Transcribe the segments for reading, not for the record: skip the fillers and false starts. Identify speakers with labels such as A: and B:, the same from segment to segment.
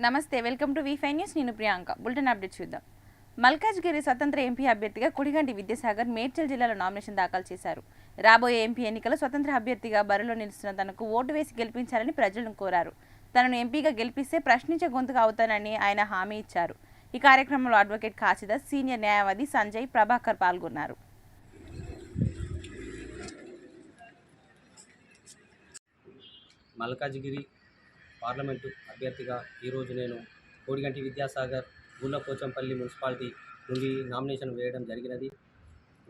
A: నమస్తే, welcome to వి5 news. నేను Priyanka. Bulletin update చూద్దాం. మల్కాజ్గిరి స్వతంత్ర ఎంపీ అభ్యర్థిగా కొడిగంటి విద్యాసాగర్ మేడ్చల్ జిల్లాలో నామినేషన్ దాఖలు చేశారు. రాబోయే ఎంపీ ఎన్నికల స్వతంత్ర అభ్యర్థిగా బరిలో నిలుస్తున్న తనకు ఓటు వేసి గెలిపించాలని ప్రజలను కోరారు. తనను ఎంపీగా గెలిపిస్తే ప్రశ్నించే గొంతుగా అవుతానని ఆయన హామీ ఇచ్చారు. ఈ కార్యక్రమంలో అడ్వకేట్ ఖాసిదాస్, సీనియర్ న్యాయవాది సంజయ్, ప్రభాకర్ పాల్గొన్నారు.
B: మల్కాజ్గిరి పార్లమెంటు అభ్యర్థిగా ఈరోజు నేను కోడిగంటి విద్యాసాగర్ గుళ్ళపోచంపల్లి మున్సిపాలిటీ నుండి నామినేషన్ వేయడం జరిగినది.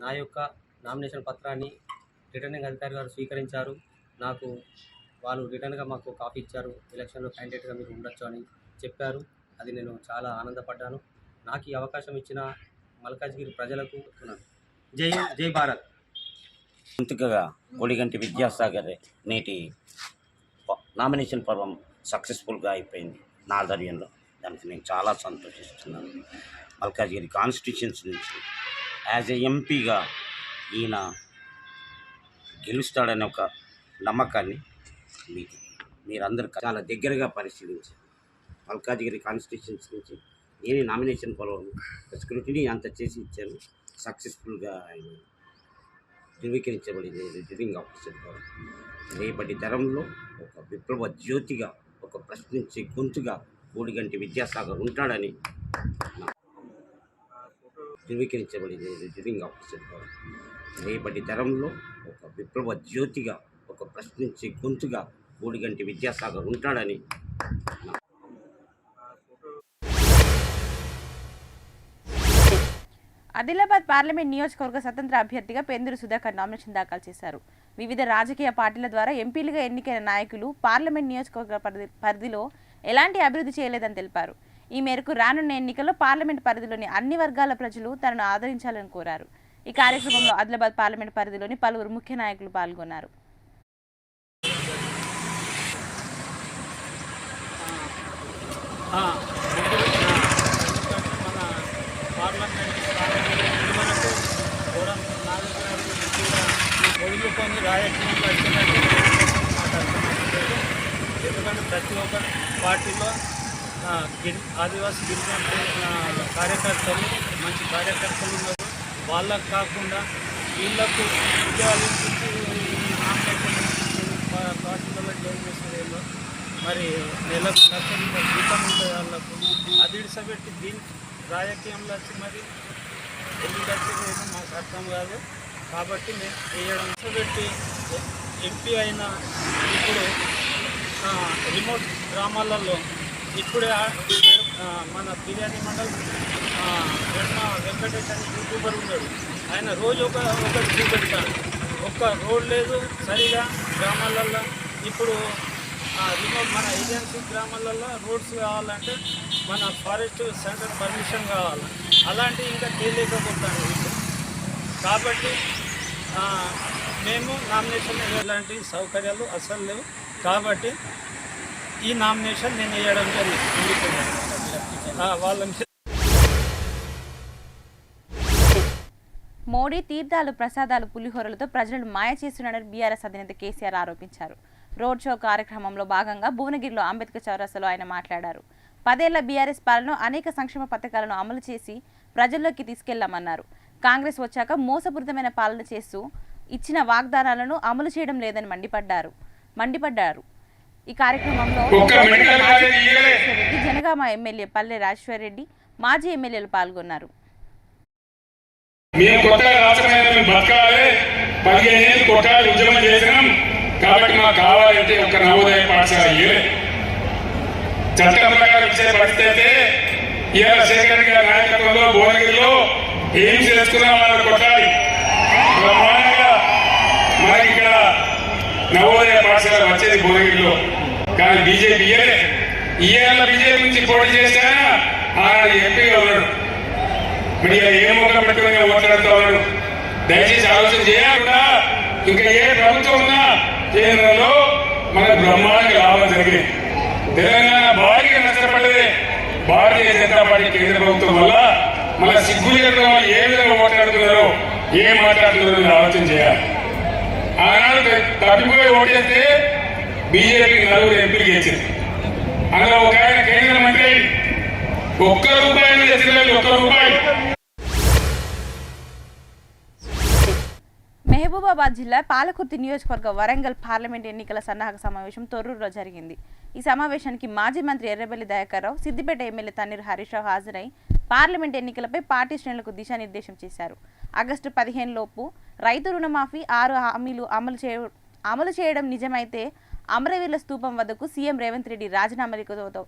B: నా యొక్క నామినేషన్ పత్రాన్ని రిటర్నింగ్ అధికారి గారు స్వీకరించారు. నాకు వాళ్ళు రిటర్న్గా మాకు కాపీ ఇచ్చారు. ఎలక్షన్లో క్యాండిడేట్గా మీరు ఉండొచ్చు అని చెప్పారు. అది నేను చాలా ఆనందపడ్డాను. నాకు ఈ అవకాశం ఇచ్చిన మల్కాజ్గిరి ప్రజలకు జై జై భారత్.
C: ముందుగా కోడిగంటి విద్యాసాగర్ నేటి నామినేషన్ పర్వం సక్సెస్ఫుల్గా అయిపోయింది నా ఆధ్వర్యంలో. దానికి నేను చాలా సంతోషిస్తున్నాను. మల్కాజ్గిరి కాన్స్టిట్యూషన్స్ నుంచి యాజ్ ఏ ఎంపీగా ఈయన గెలుస్తాడనే ఒక నమ్మకాన్ని మీరందరూ చాలా దగ్గరగా పరిశీలించి మల్కాజ్గిరి కాన్స్టిట్యూషన్స్ నుంచి నేను నామినేషన్ పర్వం స్క్రూటినీ అంత చేసి ఇచ్చాను. సక్సెస్ఫుల్గా ఆయన ధృవీకరించబడింది రిటర్నింగ్ ఆఫీసర్ ద్వారా. రేపటి తరంలో ఒక విప్లవ జ్యోతిగా, ఒక ప్రశ్నించే గొంతుగా కోడిగంటి విద్యాసాగర్ ఉంటాడని ధృవీకరించబడింది రిటర్నింగ్ ఆఫీసర్ ద్వారా. రేపటి తరంలో ఒక విప్లవ జ్యోతిగా, ఒక ప్రశ్నించే గొంతుగా కోడిగంటి విద్యాసాగర్ ఉంటాడని
A: ఆదిలాబాద్ పార్లమెంట్ నియోజకవర్గ స్వతంత్ర అభ్యర్థిగా పెందురు సుధాకర్ నామినేషన్ దాఖలు చేశారు. వివిధ రాజకీయ పార్టీల ద్వారా ఎంపీలుగా ఎన్నికైన నాయకులు పార్లమెంట్ నియోజకవర్గ పరిధిలో ఎలాంటి అభివృద్ధి చేయలేదని తెలిపారు. ఈ మేరకు రానున్న ఎన్నికల్లో పార్లమెంట్ పరిధిలోని అన్ని వర్గాల ప్రజలు తనను ఆదరించాలని కోరారు. ఈ కార్యక్రమంలో ఆదిలాబాద్ పార్లమెంట్ పరిధిలోని పలువురు ముఖ్య నాయకులు పాల్గొన్నారు.
D: పొంది రాజకీయంలో ఎందుకంటే ప్రతి ఒక్క పార్టీలో ఆదివాసీ గిరిజన కార్యకర్తలు మంచి కార్యకర్తలు ఉన్నారు. వాళ్ళకు కాకుండా వీళ్ళకు ఉద్యోగాలు పార్టీలలో జాయిన్ చేసేదేమో మరి నెలకు లక్షల జీతం ఉంటుంది వాళ్ళకు. అది ఇడిసబెట్టి దీని రాజకీయంలో వచ్చి మరి ఎందుకు వచ్చేది మాకు అర్థం కాదు. కాబట్టి మేము వేయడం పెట్టి ఎంపీ అయిన ఇప్పుడు రిమోట్ గ్రామాలలో ఇప్పుడే మన బిర్యానీ మండల్ వెంకటేష్ అని యూట్యూబర్ ఉన్నాడు. ఆయన రోజు ఒకటి చూపెడతాడు. ఒక్క రోడ్ లేదు సరిగా గ్రామాలలో. ఇప్పుడు రిమోట్ మన ఏజెన్సీ గ్రామాలలో రోడ్స్ కావాలంటే మన ఫారెస్ట్ సెంటర్ పర్మిషన్ కావాలి. అలాంటివి ఇంకా తేలేకపోతాను ఇప్పుడు. కాబట్టి మేము నామినేషన్ ఎలాంటి సౌకర్యాలు అసలు లేవు. కాబట్టి ఈ నామినేషన్ నేను వేయడం జరిగింది.
A: మోడీ తీర్థాలు, ప్రసాదాలు, పులిహోరలతో ప్రజలను మాయ చేస్తున్నాడని బీఆర్ఎస్ అధినేత కేసీఆర్ ఆరోపించారు. రోడ్ షో కార్యక్రమంలో భాగంగా భువనగిరిలో అంబేద్కర్ చౌరస్తాలో ఆయన మాట్లాడారు. 10 ఏళ్ల బీఆర్ఎస్ పాలన అనేక సంక్షేమ పథకాలను అమలు చేసి ప్రజల్లోకి తీసుకెళ్లామన్నారు. కాంగ్రెస్ వచ్చాక మోసపూరితమైన పాలన చేస్తూ ఇచ్చిన వాగ్దానాలను అమలు చేయడం లేదని మండిపడ్డారు. ఈ కార్యక్రమంలో జనగామ ఎమ్మెల్యే పల్లె రాజేశ్వర్ రెడ్డి, మాజీ ఎమ్మెల్యేలు పాల్గొన్నారు.
E: కాబట్టి మాకు కావాలంటే ఒక నవోదయ పాఠశాల చట్టం ప్రకారం ఇచ్చే పరిస్థితి అయితే ఇవాళ శేఖర్ గారి నాయకత్వంలో భువనగిరిలో ఏం చేసుకున్నాం వాళ్ళని కొట్టాలి. బ్రహ్మాండంగా మనకి ఇక్కడ నవోదయ పాఠశాల వచ్చేది భువనగిరిలో. కానీ బీజేపీ ఇయ్యాల బీజేపీ నుంచి పోటీ చేసినా ఆయన ఎంపీగా ఉన్నాడు. మరి ఏ ముఖం పెట్టుకుని ఓట్లాడుతూ ఉన్నాడు. దయచేసి ఆలోచన చేయకుండా ఇంకా ఏ ప్రభుత్వం ఉన్నా కేంద్రంలో మనకు బ్రహ్మాండంగా లాభం జరిగింది. తెలంగాణ భారీగా నష్టపడ్డదే భారతీయ జనతా పార్టీ కేంద్ర ప్రభుత్వం వల్ల. మన సిగ్గులేని వాళ్ళు ఏ విధంగా ఓట్లాడుతున్నారో, ఏం మాట్లాడుతున్నారో ఆలోచన చేయాలి. ఆనాడు తప్పిపోయి ఓటేస్తే బీజేపీకి 4 ఎంపీలు గెలిచింది. అందులో ఒక ఆయన కేంద్ర మంత్రి ఒక్క రూపాయి తెచ్చలేదు, ఒక్క రూపాయి.
A: మహబూబాబాద్ జిల్లా పాలకుర్తి నియోజకవర్గ వరంగల్ పార్లమెంట్ ఎన్నికల సన్నాహక సమావేశం తొర్రూరులో జరిగింది. ఈ సమావేశానికి మాజీ మంత్రి ఎర్రబెల్లి దయాకర్ రావు, సిద్దిపేట ఎమ్మెల్యే తన్నీరు హరీష్ రావు హాజరై పార్లమెంట్ ఎన్నికలపై పార్టీ శ్రేణులకు దిశానిర్దేశం చేశారు. ఆగస్టు 15 లోపు రైతు రుణమాఫీ 6 హామీలు అమలు చేయడం నిజమైతే అమరవీరుల స్తూపం వద్దకు సీఎం రేవంత్ రెడ్డి రాజీనామాలతో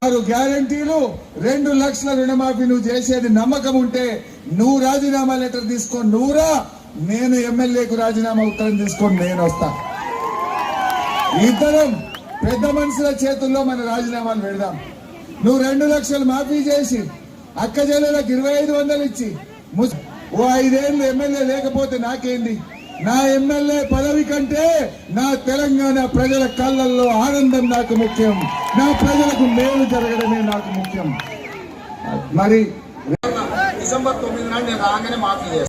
F: 6 గ్యారంటీలు 2 లక్షల రుణమాఫీ నువ్వు చేసేది నమ్మకం ఉంటే నువ్వు రాజీనామా లెటర్ తీసుకొని నువ్వురా, నేను ఎమ్మెల్యేకు రాజీనామా ఉత్తరం తీసుకొని నేను వస్తా. ఇద్దరం పెద్ద మనుషుల చేతుల్లో మన రాజీనామాలు పెడదాం. నువ్వు 2 లక్షలు మాఫీ చేసి అక్క చెల్లెలకు 2500 ఇచ్చి ఓ 5 ఏళ్ళు ఎమ్మెల్యే లేకపోతే నాకేంది? నా ఎమ్మెల్యే పదవి కంటే నా తెలంగాణ ప్రజల కళ్ళల్లో ఆనందం నాకు ముఖ్యం, నా ప్రజలకు మేలు జరగడమే నాకు ముఖ్యం. మరి
G: డిసెంబర్ 9 నాడు నేను రాగానే మాఫీ చేస్తాను.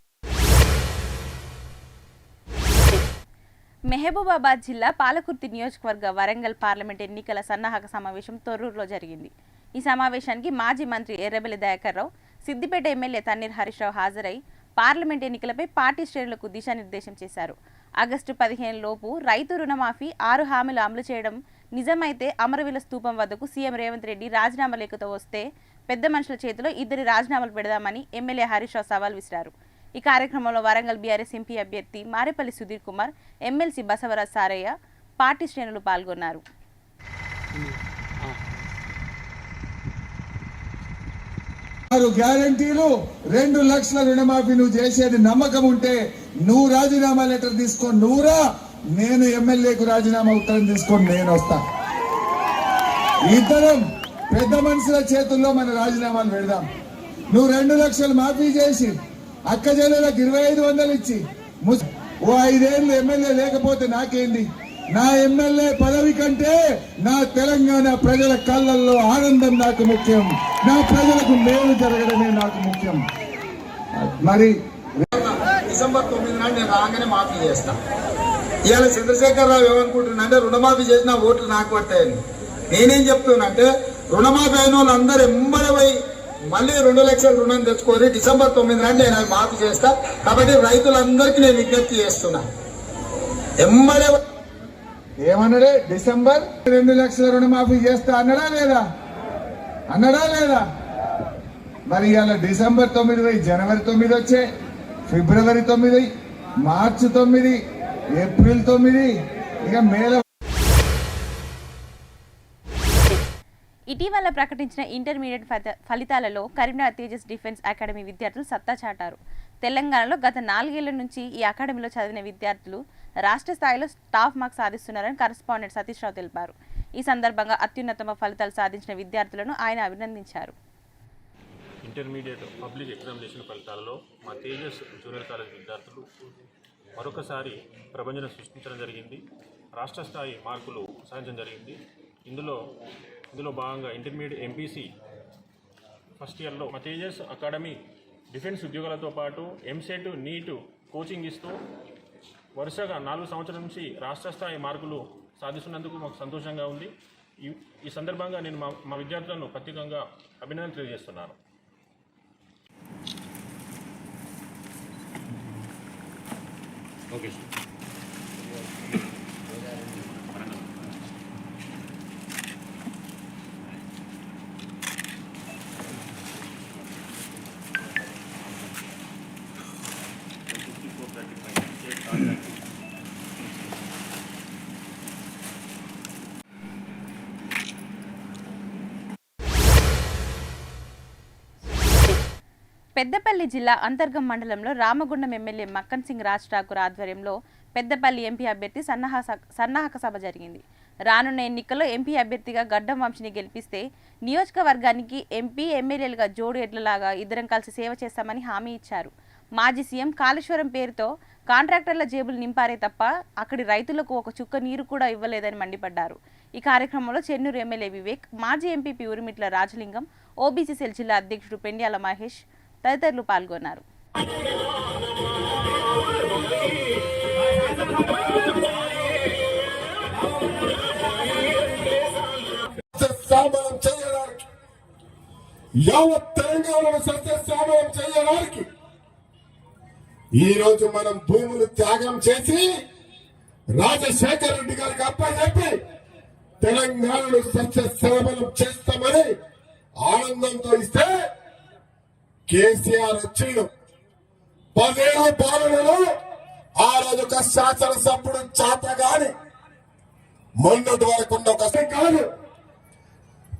A: మహబూబాబాద్ జిల్లా పాలకుర్తి నియోజకవర్గ వరంగల్ పార్లమెంట్ ఎన్నికల సన్నాహక సమావేశం తొర్రూరులో జరిగింది. ఈ సమావేశానికి మాజీ మంత్రి ఎర్రబెల్లి దయాకర్ రావు, సిద్దిపేట ఎమ్మెల్యే తన్నీరు హరీష్ రావు హాజరై పార్లమెంట్ ఎన్నికలపై పార్టీ శ్రేణులకు దిశానిర్దేశం చేశారు. ఆగస్టు 15 లోపు రైతు రుణమాఫీ 6 హామీలు అమలు చేయడం నిజమైతే అమరవీరుల స్తూపం వద్దకు సీఎం రేవంత్ రెడ్డి రాజీనామా లేఖతో వస్తే పెద్ద మనుషుల చేతిలో 2 రాజీనామాలు పెడదామని ఎమ్మెల్యే హరీష్ రావు సవాల్ విసిరారు. ఈ కార్యక్రమంలో వరంగల్ బీఆర్ఎస్ ఎంపీ అభ్యర్థి మారేపల్లి సుధీర్ కుమార్, ఎమ్మెల్సీ బసవరాజ్ సారయ్య, పార్టీ శ్రేణులు పాల్గొన్నారు.
F: 6 గ్యారంటీలు 2 లక్షల రుణమాఫీ నువ్వు చేసేది నమ్మకం ఉంటే నువ్వు రాజీనామా లెటర్ తీసుకొని నువ్వురా, నేను ఎమ్మెల్యేకు రాజీనామా ఉత్తరం తీసుకొని నేను వస్తా. ఇద్దరం పెద్ద మనుషుల చేతుల్లో మన రాజీనామాలు పెడదాం. నువ్వు 2 లక్షలు మాఫీ చేసి అక్క చెల్లెలకు 2500 ఇచ్చి ఓ 5 ఏళ్ళు ఎమ్మెల్యే లేకపోతే నాకేంది? నా ఎమ్మెల్యే పదవి కంటే నా తెలంగాణ ప్రజల కళ్ళల్లో ఆనందం నాకు ముఖ్యం, నా ప్రజలకు మేలు జరగడమే నాకు ముఖ్యం. మరి
G: డిసెంబర్ 9 నాడు నేను రాగానే మాఫీ చేస్తాను. ఇవాళ చంద్రశేఖరరావు ఏమనుకుంటున్నానంటే రుణమాఫీ చేసిన ఓట్లు నాకు పడతాయని. నేనేం చెప్తున్నానంటే రుణమాఫీ అయిన వాళ్ళందరూ ఎంబడి పోయి మళ్ళీ 2 లక్షల రుణం తెచ్చుకొని డిసెంబర్ 9 నాడు నేను అది మాఫీ చేస్తా. కాబట్టి రైతులందరికీ నేను విజ్ఞప్తి చేస్తున్నా, ఎంబడే
F: ఏమన్నాడే? డిసెంబర్ 2 లక్షల రుణమాఫీ చేస్తా అన్నాడా లేదా? అన్నాడా లేదా? మరి ఇవాళ డిసెంబర్ 9 పోయి జనవరి 9 వచ్చే, ఫిబ్రవరి 9, మార్చి 9, ఏప్రిల్ 9, ఇక మేలో.
A: ఇటీవల ప్రకటించిన ఇంటర్మీడియట్ ఫలితాలలో కరీంనగర్ తేజస్ డిఫెన్స్ అకాడమీ విద్యార్థులు సత్తా చాటారు. తెలంగాణలో గత 4 ఏళ్ల నుంచి ఈ అకాడమీలో చదివిన విద్యార్థులు రాష్ట్ర స్థాయిలో టాప్ మార్క్స్ సాధిస్తున్నారని కరెస్పాండెంట్ సతీష్ రావు తెలిపారు. ఈ సందర్భంగా అత్యున్నత ఫలితాలు సాధించిన విద్యార్థులను ఆయన అభినందించారు.
H: ఇంటర్మీడియట్ పబ్లిక్ ఎగ్జామినేషన్ ఫలితాలలో మా తేజస్ జూనియర్ కాలేజ్ విద్యార్థులు మరొకసారి ప్రభంజనం సృష్టించడం జరిగింది. రాష్ట్ర స్థాయి మార్కులు సాధించడం జరిగింది. ఇందులో భాగంగా ఇంటర్మీడియట్ ఎంపీసీ ఫస్ట్ ఇయర్లో మా తేజస్ అకాడమీ డిఫెన్స్ ఉద్యోగాలతో పాటు ఎంసెట్, నీట్ కోచింగ్ ఇస్తూ వరుసగా 4 సంవత్సరాల నుంచి రాష్ట్ర స్థాయి మార్కులు సాధిస్తున్నందుకు మాకు సంతోషంగా ఉంది. ఈ సందర్భంగా నేను మా విద్యార్థులను ప్రత్యేకంగా అభినందన తెలియజేస్తున్నాను. Okay sir.
A: పెద్దపల్లి జిల్లా అంతర్గం మండలంలో రామగుండం ఎమ్మెల్యే మక్కన్ సింగ్ రాజ్ ఠాకూర్ ఆధ్వర్యంలో పెద్దపల్లి ఎంపీ అభ్యర్థి సన్నాహక సభ జరిగింది. రానున్న ఎన్నికల్లో ఎంపీ అభ్యర్థిగా గడ్డం వంశీని గెలిపిస్తే నియోజకవర్గానికి ఎంపీ ఎమ్మెల్యేలుగా జోడు ఎడ్లలాగా ఇద్దరం కలిసి సేవ చేస్తామని హామీ ఇచ్చారు. మాజీ సీఎం కాళేశ్వరం పేరుతో కాంట్రాక్టర్ల జేబులు నింపారే తప్ప అక్కడి రైతులకు ఒక చుక్క నీరు కూడా ఇవ్వలేదని మండిపడ్డారు. ఈ కార్యక్రమంలో చెన్నూరు ఎమ్మెల్యే వివేక్, మాజీ ఎంపీపీ ఉరిమిట్ల రాజలింగం, ఓబీసీ సెల్ జిల్లా అధ్యక్షుడు పెండ్యాల మహేష్ తదితరులు పాల్గొన్నారు.
I: సస్యశ్యామలం చేయడానికి, యావత్ తెలంగాణను సస్యశ్యామలం చేయడానికి ఈరోజు మనం భూములు త్యాగం చేసి రాజశేఖర రెడ్డి గారికి అప్పచెప్పి తెలంగాణను సస్యశ్యామలం చేస్తామని ఆనందంతో ఇస్తే కేసీఆర్ వచ్చిండు. 10 ఏళ్ల పాలనలో ఆ రోజు ఒక శాసనసభ్యుడు చాతగాని మొన్నటి వరకు ఉన్న ఒక కాదు.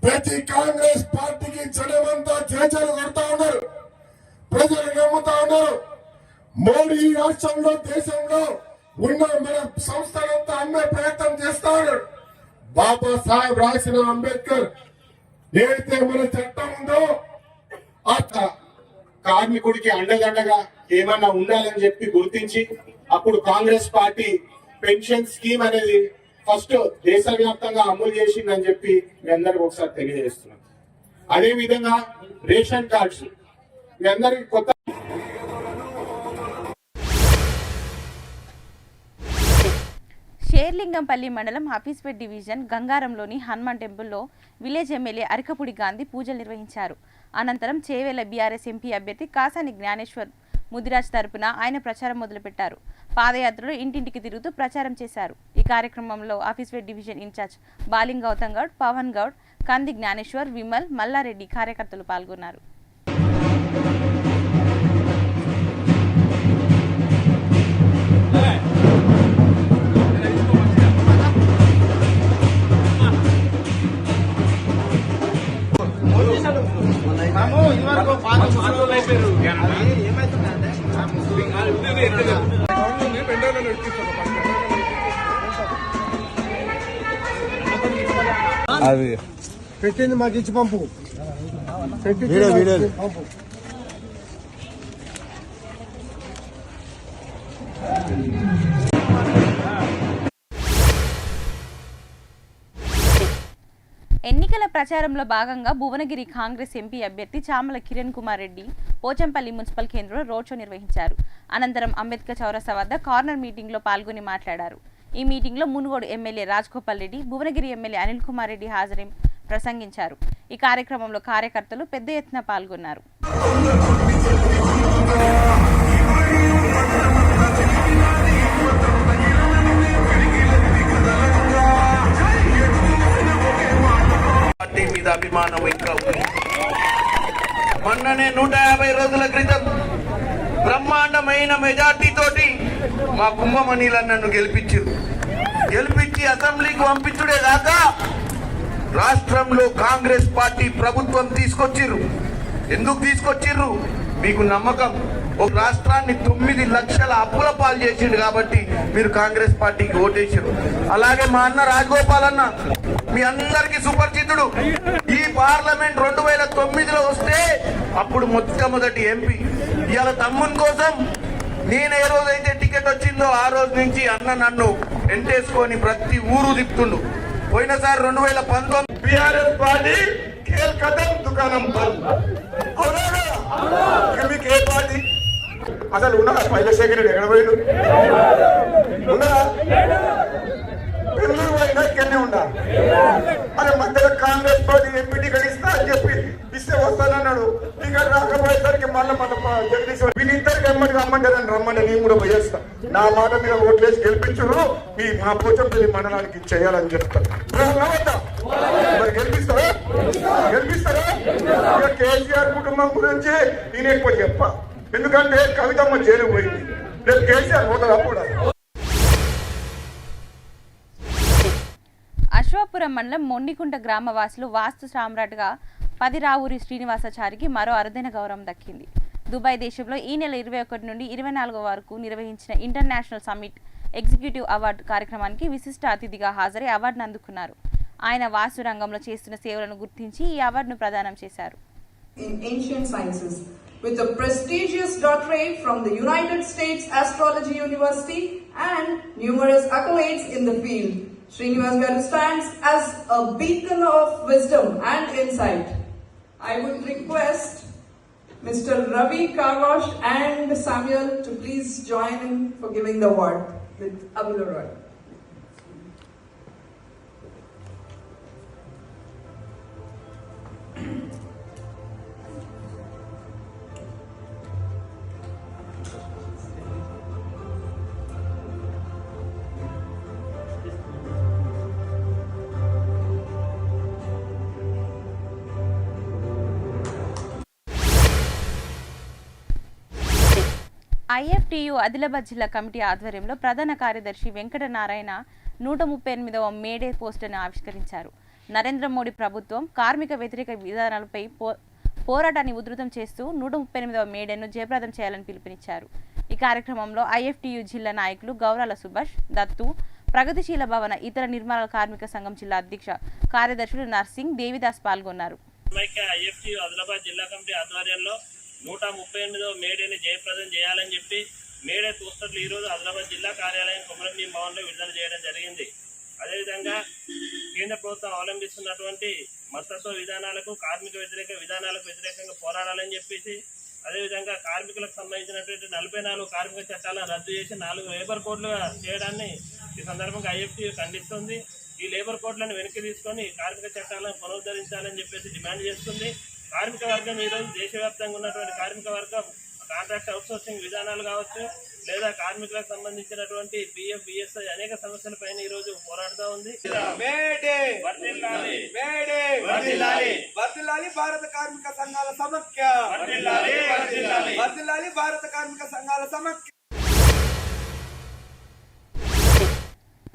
I: ప్రతి కాంగ్రెస్ పార్టీకి జనమంతా చేచలు కొడతా ఉన్నారు, ప్రజలు నమ్ముతా ఉన్నారు. మోడీ రాష్ట్రంలో దేశంలో ఉన్న మన సంస్థలంతా అమ్మే ప్రయత్నం చేస్తా ఉన్నాడు. బాబాసాహెబ్ రాసిన అంబేద్కర్ ఏదైతే మన చట్టం ఉందో ఆ కార్మికుడికి అండదండగా ఏమన్నా ఉండాలని చెప్పి గుర్తించి అప్పుడు కాంగ్రెస్ పార్టీ పెన్షన్ స్కీమ్ అనేది ఫస్ట్ దేశవ్యాప్తంగా అమలు చేసిందని చెప్పి మీ అందరికి ఒకసారి తెలియజేస్తున్నాం. అదే విధంగా రేషన్ కార్డ్స్ మీ అందరికి కొత్త
A: షేర్లింగంపల్లి మండలం హఫీజ్పేట్ డివిజన్ గంగారంలోని హనుమాన్ టెంపుల్లో విలేజ్ ఎమ్మెల్యే అరికపూడి గాంధీ పూజలు నిర్వహించారు. అనంతరం చేవేళ్ల బీఆర్ఎస్ ఎంపీ అభ్యర్థి కాసాని జ్ఞానేశ్వర్ ముదిరాజ్ తరపున ఆయన ప్రచారం మొదలుపెట్టారు. పాదయాత్రలో ఇంటింటికి తిరుగుతూ ప్రచారం చేశారు. ఈ కార్యక్రమంలో హఫీజ్పేట్ డివిజన్ ఇన్ఛార్జ్ బాలింగ్ గౌతమ్ గౌడ్, పవన్ గౌడ్, కంది జ్ఞానేశ్వర్, విమల్, మల్లారెడ్డి కార్యకర్తలు పాల్గొన్నారు.
J: అది పెట్టింది మాకు ఇచ్చి పంపు పెట్టి పంపు.
A: ఎన్నికల ప్రచారంలో భాగంగా భువనగిరి కాంగ్రెస్ ఎంపీ అభ్యర్థి చామల కిరణ్ కుమార్ రెడ్డి పోచంపల్లి మున్సిపల్ కేంద్రంలో రోడ్ షో నిర్వహించారు. అనంతరం అంబేద్కర్ చౌరస్తా వద్ద కార్నర్ మీటింగ్లో పాల్గొని మాట్లాడారు. ఈ మీటింగ్లో మునుగోడు ఎమ్మెల్యే రాజగోపాల్ రెడ్డి, భువనగిరి ఎమ్మెల్యే అనిల్ కుమార్ రెడ్డి హాజరై ప్రసంగించారు. ఈ కార్యక్రమంలో కార్యకర్తలు పెద్ద ఎత్తున పాల్గొన్నారు.
K: అభిమానం ఇంకా మొన్ననే 150 రోజుల క్రితం బ్రహ్మాండమైన మెజార్టీ తోటి మా కుంభమణిలను నన్ను గెలిపించి అసెంబ్లీకి పంపించుడే దాకా రాష్ట్రంలో కాంగ్రెస్ పార్టీ ప్రభుత్వం తీసుకొచ్చిర్రు. ఎందుకు తీసుకొచ్చిర్రు? మీకు నమ్మకం. ఒక రాష్ట్రాన్ని 9 లక్షల అప్పుల పాలు చేసిండు కాబట్టి మీరు కాంగ్రెస్ పార్టీకి ఓటేసారు. అలాగే మా అన్న రాజగోపాల్ అన్న మీ అందరికీ సుపరిచితుడు. ఈ పార్లమెంట్ 2009లో వస్తే అప్పుడు మొట్టమొదటి ఎంపీ. ఇవాళ తమ్ముని కోసం నేను ఏ రోజైతే టికెట్ వచ్చిందో ఆ రోజు నుంచి అన్న నన్ను ఎంటేసుకొని ప్రతి ఊరు తిప్పుతుండు. పోయినసారి 2019 బీఆర్ఎస్ పార్టీ ఖేల్ కదం దుకాణం బంద్. మీకు ఏ పార్టీ అసలు ఉన్నారా? పైలశేఖర్ రెడ్డి ఎక్కడ పోయిండు? ఉన్నారా? బెంగళూరు పోయినా ఇక్కడనే ఉండా. అరే మధ్యలో కాంగ్రెస్ పార్టీ ఎంపీ టికెట్ ఇస్తా అని చెప్పి ఇస్తే వస్తానన్నాడు. టికెట్ రాకపోయేసరికి మళ్ళీ జగదీష్ వీళ్ళిద్దరికి ఎమ్మడికి రమ్మంటారని రమ్మంటే నేను కూడా పోయేస్తా. నా మాట మీద ఓట్లేసి గెలిపించుడు మా పోచంపల్లి మండలానికి చేయాలని చెప్తాను. మరి గెలిపిస్తారా? కేసీఆర్ కుటుంబం గురించి నేను ఎక్కువ చెప్పా. ఎందుకంటే కవితమ్మ జైలు పోయింది. రేపు కేసీఆర్ పోతారు. అప్పుడు
A: అశ్వాపురం మండలం మొండికుంట గ్రామవాసులు వాస్తు సామ్రాట్గా పదిరావూరి శ్రీనివాసాచారికి మరో అరుదైన గౌరవం దక్కింది. దుబాయ్ దేశంలో ఈ నెల 21 నుండి 24 వరకు నిర్వహించిన ఇంటర్నేషనల్ సమ్మిట్ ఎగ్జిక్యూటివ్ అవార్డు కార్యక్రమానికి విశిష్ట అతిథిగా హాజరై అవార్డును అందుకున్నారు. ఆయన వాస్తు రంగంలో చేస్తున్న సేవలను గుర్తించి ఈ అవార్డును ప్రదానం చేశారు.
L: With a prestigious doctorate from the United States Astrology University and numerous accolades in the field, Srinivas Garu stands as a beacon of wisdom and insight. I would request Mr. Ravi Karwash and Samuel to please join in for giving the award. with Amula Roy.
A: IFTU Adilabad జిల్లా committee ఆధ్వర్యంలో ప్రధాన కార్యదర్శి Venkatanarayana 138వ May Day పోస్టర్ను ఆవిష్కరించారు. నరేంద్ర మోడీ ప్రభుత్వం కార్మిక వ్యతిరేక విధానాలపై పోరాటాన్ని ఉధృతం చేస్తూ 138వ మేడేను జయప్రదం చేయాలని పిలుపునిచ్చారు. ఈ కార్యక్రమంలో ఐఎఫ్టియు జిల్లా నాయకులు గౌరాల సుభాష్, దత్తు, ప్రగతిశీల భవన ఇతర నిర్మాణ కార్మిక సంఘం జిల్లా అధ్యక్ష కార్యదర్శులు నర్సింగ్, దేవిదాస్ పాల్గొన్నారు.
D: ఐఎఫ్టియు ఆదిలాబాద్ జిల్లా కమిటీ ఆధ్వర్యంలో 138వ మేడేని జయప్రదం చేయాలని చెప్పి మేడే పోస్టర్లు ఈరోజు ఆదిలాబాద్ జిల్లా కార్యాలయం కొమరంభీం భవన్లో విడుదల చేయడం జరిగింది. అదేవిధంగా కేంద్ర ప్రభుత్వం అవలంబిస్తున్నటువంటి మతత్వ విధానాలకు, కార్మిక వ్యతిరేక విధానాలకు వ్యతిరేకంగా పోరాడాలని చెప్పేసి, అదేవిధంగా కార్మికులకు సంబంధించినటువంటి 44 కార్మిక చట్టాలను రద్దు చేసి 4 లేబర్ కోడ్లుగా చేయడాన్ని ఈ సందర్భంగా ఐఎఫ్టియు ఖండిస్తుంది. ఈ లేబర్ కోడ్లను వెనక్కి తీసుకొని కార్మిక చట్టాలను పునరుద్ధరించాలని చెప్పేసి డిమాండ్ చేస్తుంది. కార్మిక వర్గం ఈరోజు దేశవ్యాప్తంగా ఉన్నటువంటి కార్మిక వర్గం కాంట్రాక్ట్ అవుట్సోర్సింగ్ విధానాలు కావచ్చు, లేదా కార్మికులకు సంబంధించినటువంటి పిఎఫ్, బిఎస్ఐ అనేక సమస్యలపైన ఈ రోజు పోరాడుతూ ఉంది.
K: భారత కార్మిక సంఘాల సమైక్య, భారత కార్మిక సంఘాల సమైక్య.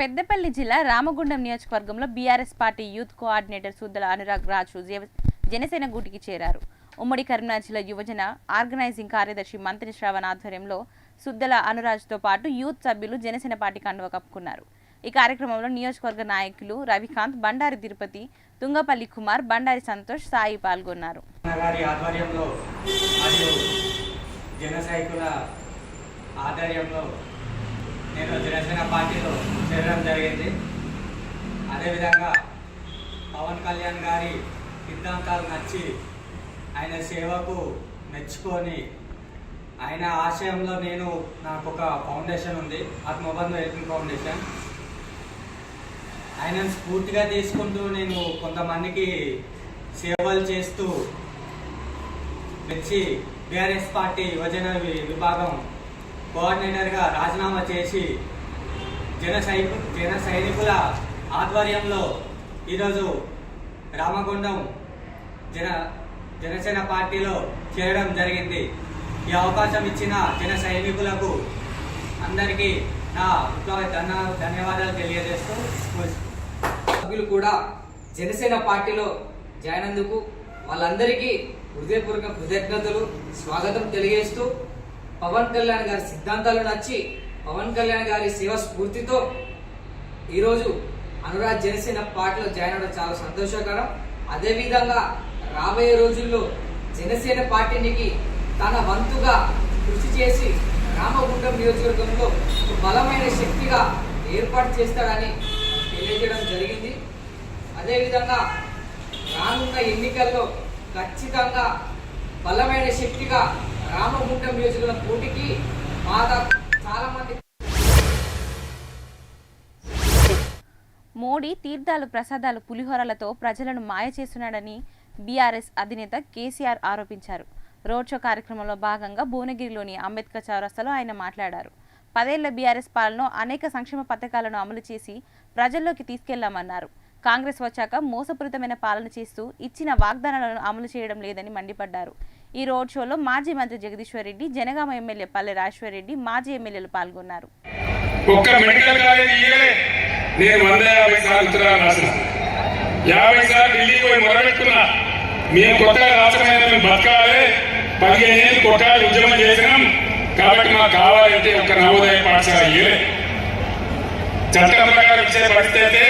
A: పెద్దపల్లి జిల్లా రామగుండం నియోజకవర్గంలో BRS party youth coordinator Suddala Anurag Raju Janasena గూటికి చేరారు. ఉమ్మడి కరీంనగర్ జిల్లా యువజన ఆర్గనైజింగ్ కార్యదర్శి మంత్రి శ్రవణ్ ఆధ్వర్యంలో సుద్దల అనురాజ్తో పాటు యూత్ సభ్యులు జనసేన పార్టీ కండువా కప్పుకున్నారు. ఈ కార్యక్రమంలో నియోజకవర్గ నాయకులు రవికాంత్, బండారి తిరుపతి, తుంగపల్లి కుమార్, బండారి సంతోష్, సాయి పాల్గొన్నారు.
M: నేను జనసేన పార్టీలో చేరడం జరిగింది. అదేవిధంగా పవన్ కళ్యాణ్ గారి సిద్ధాంతాలు నచ్చి, ఆయన సేవకు మెచ్చుకొని, ఆయన ఆశయంలో నాకు ఒక ఫౌండేషన్ ఉంది, ఆత్మబంధు హెల్పింగ్ ఫౌండేషన్. ఆయనను స్ఫూర్తిగా తీసుకుంటూ నేను కొంతమందికి సేవలు చేస్తూ మెచ్చి బీఆర్ఎస్ పార్టీ యువజన విభాగం కోఆర్డినేటర్గా రాజీనామా చేసి జన సైనికుల ఆధ్వర్యంలో ఈరోజు రామగుండం జనసేన పార్టీలో చేరడం జరిగింది. ఈ అవకాశం ఇచ్చిన జన సైనికులకు అందరికీ నా ధన్యవాదాలు తెలియజేస్తూ,
N: సభ్యులు కూడా జనసేన పార్టీలో జాయిన్ అందుకు వాళ్ళందరికీ హృదయపూర్వక కృతజ్ఞతలు, స్వాగతం తెలియజేస్తూ, పవన్ కళ్యాణ్ గారి సిద్ధాంతాలు నచ్చి, పవన్ కళ్యాణ్ గారి సేవ స్ఫూర్తితో ఈరోజు అనురాగ్ జనసేన పార్టీలో జాయిన్ అవ్వడం చాలా సంతోషకరం. అదేవిధంగా రాబోయే రోజుల్లో జనసేన పార్టీకి తన వంతుగా కృషి చేసి రామగుండం నియోజకవర్గంలో ఒక బలమైన శక్తిగా ఏర్పాటు చేస్తాడని తెలియజేయడం జరిగింది. అదేవిధంగా రానున్న ఎన్నికల్లో ఖచ్చితంగా బలమైన శక్తిగా రామగుండం నియోజకవర్గం పోటీకి చాలా మంది.
A: మోడీ తీర్థాలు, ప్రసాదాలు, పులిహోరలతో ప్రజలను మాయ చేస్తున్నాడని బీఆర్ఎస్ అధినేత కేసీఆర్ ఆరోపించారు. రోడ్ షో కార్యక్రమంలో భాగంగా భువనగిరిలోని అంబేద్కర్ చౌరస్తాలో ఆయన మాట్లాడారు. 10 ఏళ్ల బీఆర్ఎస్ పాలనలో అనేక సంక్షేమ పథకాలను అమలు చేసి ప్రజల్లోకి తీసుకెళ్లామన్నారు. కాంగ్రెస్ వచ్చాక మోసపూరితమైన పాలన చేస్తూ ఇచ్చిన వాగ్దానాలను అమలు చేయడం లేదని మండిపడ్డారు. ఈ రోడ్ షోలో మాజీ మంత్రి జగదీశ్వర్ రెడ్డి, జనగామ ఎమ్మెల్యే పల్లె రాజేశ్వర్ రెడ్డి, మాజీ ఎమ్మెల్యేలు పాల్గొన్నారు.
E: ఒక్క మెడికల్ కాలేజ్ నేను 150 సార్లు ఉత్తరాలు రాసిన, 50 సార్లు ఢిల్లీ పోయి మొదలుపెట్టుకున్నా. మేము కొత్తగా రాష్ట్రమైన బతకాలి, 15 ఏళ్ళు కొట్టాలి ఉద్యమం చేసినాం కాబట్టి మాకు కావాలంటే ఒక నవోదయ పాఠశాల ఇయ్యలే. చట్టం ప్రకారం ఇచ్చే పరిస్థితి అయితే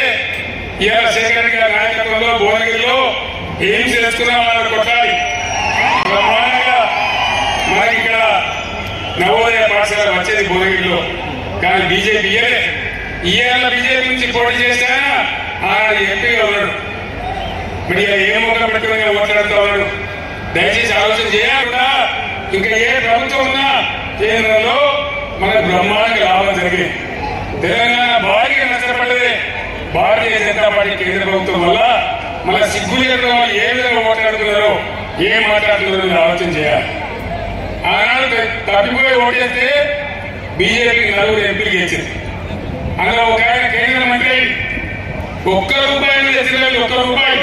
E: ఇవాళ శేఖర్ గారి నాయకత్వంలో భువనగిరిలో ఏం చేసుకున్నాం వాళ్ళని కొట్టాలి. బ్రహ్మాండంగా మనకి ఇక్కడ నవోదయ పాఠశాల వచ్చేది భువనగిరిలో, కానీ బీజేపీ ఇయ్యలే. ఇవాళ బీజేపీ నుంచి పోటీ చేసినా ఆయన ఎంపీగా ఉన్నాడు. మరి ఏ ముఖం పెట్టుకుని ఓట్లాడుతూ ఉన్నాడు. దయచేసి ఆలోచన చేయకుండా ఇంకా ఏ ప్రభుత్వం ఉన్నా కేంద్రంలో మనకు బ్రహ్మాండంగా లాభం జరిగింది. తెలంగాణ భారీగా నష్టపడ్డదే భారతీయ జనతా పార్టీ కేంద్ర ప్రభుత్వం వల్ల. మన సిగ్గులేని వాళ్ళు ఏ విధంగా మాట్లాడుతున్నారో ఏం మాట్లాడుతున్నారో ఆలోచన చేయాలి. ఆనాడు తప్పిపోయి ఓటేస్తే బీజేపీకి 4 ఎంపీలు గెలిచింది. అందులో ఒక ఆయన కేంద్ర మంత్రి ₹1 తెచ్చిన ₹1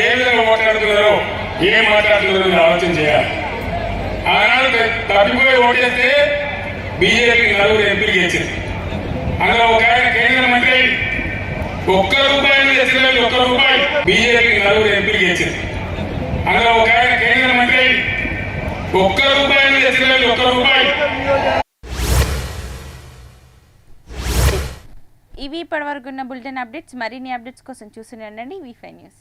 E: ఏ విధంగా మాట్లాడుతున్నారో ఏం మాట్లాడుతున్నారో ఆలోచన చేయాలి. ఆనాడు తప్పిపోయి ఓటేస్తే బీజేపీకి 4 ఎంపీలు గెలిచింది. అందులో ఒక ఆయన కేంద్ర మంత్రి ₹1 తెచ్చిన ₹1 బీజేపీకి 4 ఎంపీలు గెలిచింది. అందులో ఒక ఆయన కేంద్ర మంత్రి ₹1 తెచ్చిన ₹1.
A: ఇవి ఇప్పటివరకు ఉన్న బులెటిన్ అప్డేట్స్. మరిన్ని అప్డేట్స్ కోసం చూస్తూనే ఉండండి V5 న్యూస్.